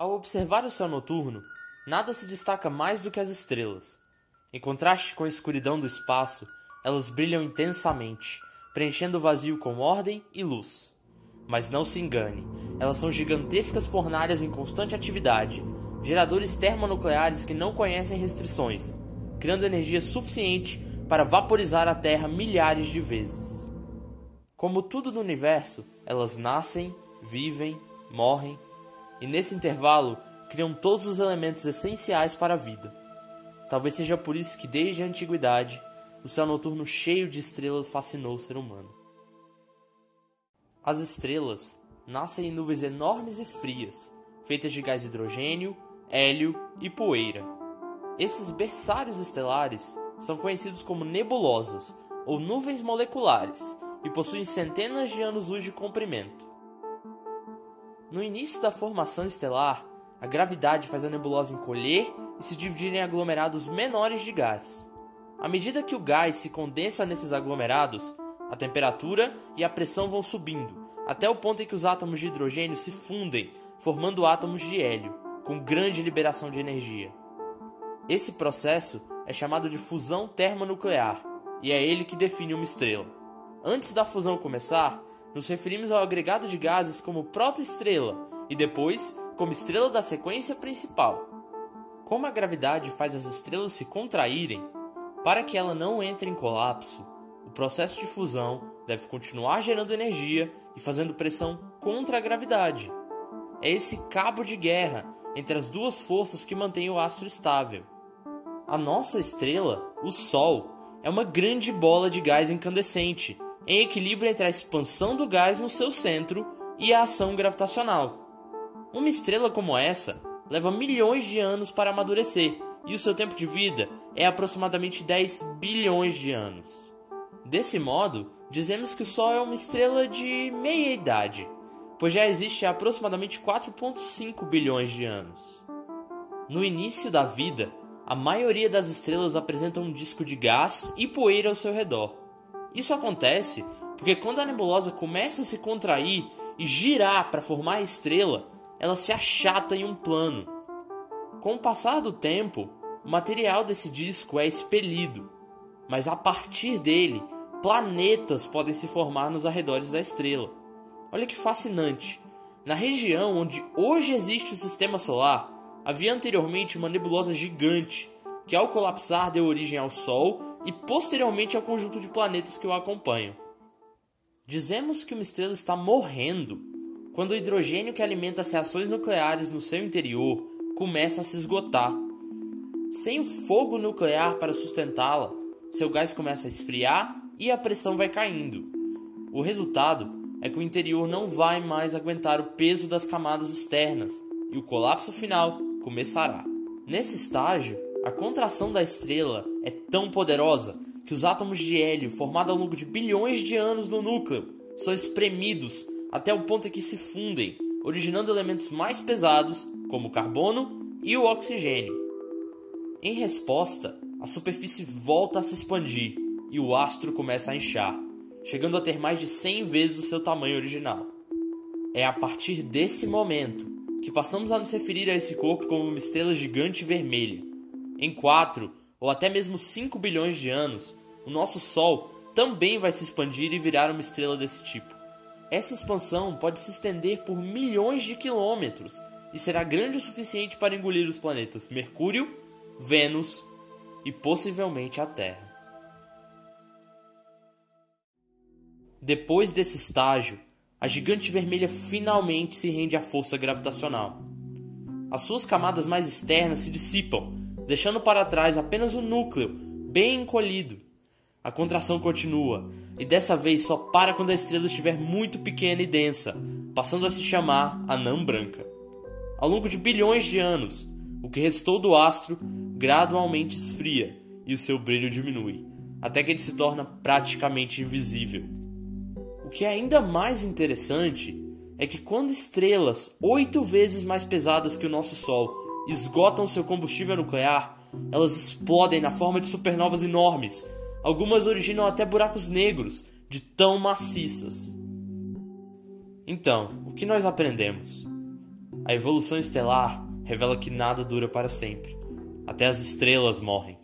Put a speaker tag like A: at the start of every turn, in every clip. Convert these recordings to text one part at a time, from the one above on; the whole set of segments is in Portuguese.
A: Ao observar o céu noturno, nada se destaca mais do que as estrelas. Em contraste com a escuridão do espaço, elas brilham intensamente, preenchendo o vazio com ordem e luz. Mas não se engane, elas são gigantescas fornalhas em constante atividade, geradores termonucleares que não conhecem restrições, criando energia suficiente para vaporizar a Terra milhares de vezes. Como tudo no universo, elas nascem, vivem, morrem, e nesse intervalo criam todos os elementos essenciais para a vida. Talvez seja por isso que desde a antiguidade, o céu noturno cheio de estrelas fascinou o ser humano. As estrelas nascem em nuvens enormes e frias, feitas de gás hidrogênio, hélio e poeira. Esses berçários estelares são conhecidos como nebulosas ou nuvens moleculares e possuem centenas de anos-luz de comprimento. No início da formação estelar, a gravidade faz a nebulosa encolher e se dividir em aglomerados menores de gás. À medida que o gás se condensa nesses aglomerados, a temperatura e a pressão vão subindo, até o ponto em que os átomos de hidrogênio se fundem, formando átomos de hélio, com grande liberação de energia. Esse processo é chamado de fusão termonuclear, e é ele que define uma estrela. Antes da fusão começar, nos referimos ao agregado de gases como protoestrela, e depois como estrela da sequência principal. Como a gravidade faz as estrelas se contraírem, para que ela não entre em colapso, o processo de fusão deve continuar gerando energia e fazendo pressão contra a gravidade. É esse cabo de guerra entre as duas forças que mantém o astro estável. A nossa estrela, o Sol, é uma grande bola de gás incandescente, em equilíbrio entre a expansão do gás no seu centro e a ação gravitacional. Uma estrela como essa leva milhões de anos para amadurecer, e o seu tempo de vida é aproximadamente 10 bilhões de anos. Desse modo, dizemos que o Sol é uma estrela de meia-idade, pois já existe há aproximadamente 4,5 bilhões de anos. No início da vida, a maioria das estrelas apresenta um disco de gás e poeira ao seu redor. Isso acontece porque quando a nebulosa começa a se contrair e girar para formar a estrela, ela se achata em um plano. Com o passar do tempo, o material desse disco é expelido, mas a partir dele, planetas podem se formar nos arredores da estrela. Olha que fascinante! Na região onde hoje existe o Sistema Solar, havia anteriormente uma nebulosa gigante, que ao colapsar deu origem ao Sol e posteriormente ao conjunto de planetas que o acompanham. Dizemos que uma estrela está morrendo quando o hidrogênio que alimenta as reações nucleares no seu interior começa a se esgotar. Sem o fogo nuclear para sustentá-la, seu gás começa a esfriar e a pressão vai caindo. O resultado é que o interior não vai mais aguentar o peso das camadas externas e o colapso final começará. Nesse estágio, a contração da estrela é tão poderosa que os átomos de hélio formados ao longo de bilhões de anos no núcleo são espremidos até o ponto em que se fundem, originando elementos mais pesados como o carbono e o oxigênio. Em resposta, a superfície volta a se expandir e o astro começa a inchar, chegando a ter mais de 100 vezes o seu tamanho original. É a partir desse momento que passamos a nos referir a esse corpo como uma estrela gigante vermelha. Em 4 ou até mesmo 5 bilhões de anos, o nosso Sol também vai se expandir e virar uma estrela desse tipo. Essa expansão pode se estender por milhões de quilômetros e será grande o suficiente para engolir os planetas Mercúrio, Vênus e possivelmente a Terra. Depois desse estágio, a gigante vermelha finalmente se rende à força gravitacional. As suas camadas mais externas se dissipam, deixando para trás apenas o núcleo, bem encolhido. A contração continua, e dessa vez só para quando a estrela estiver muito pequena e densa, passando a se chamar anã branca. Ao longo de bilhões de anos, o que restou do astro gradualmente esfria e o seu brilho diminui, até que ele se torna praticamente invisível. O que é ainda mais interessante é que quando estrelas 8 vezes mais pesadas que o nosso Sol esgotam seu combustível nuclear, elas explodem na forma de supernovas enormes. Algumas originam até buracos negros, de tão maciças. Então, o que nós aprendemos? A evolução estelar revela que nada dura para sempre. Até as estrelas morrem.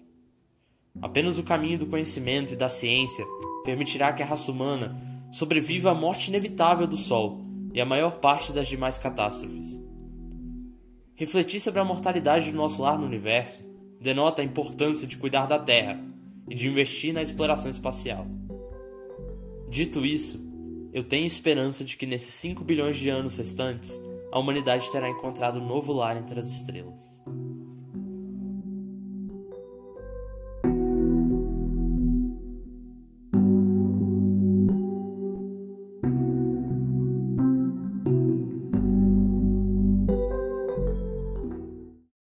A: Apenas o caminho do conhecimento e da ciência permitirá que a raça humana sobreviva à morte inevitável do Sol e à maior parte das demais catástrofes. Refletir sobre a mortalidade do nosso lar no universo denota a importância de cuidar da Terra e de investir na exploração espacial. Dito isso, eu tenho esperança de que nesses 5 bilhões de anos restantes, a humanidade terá encontrado um novo lar entre as estrelas.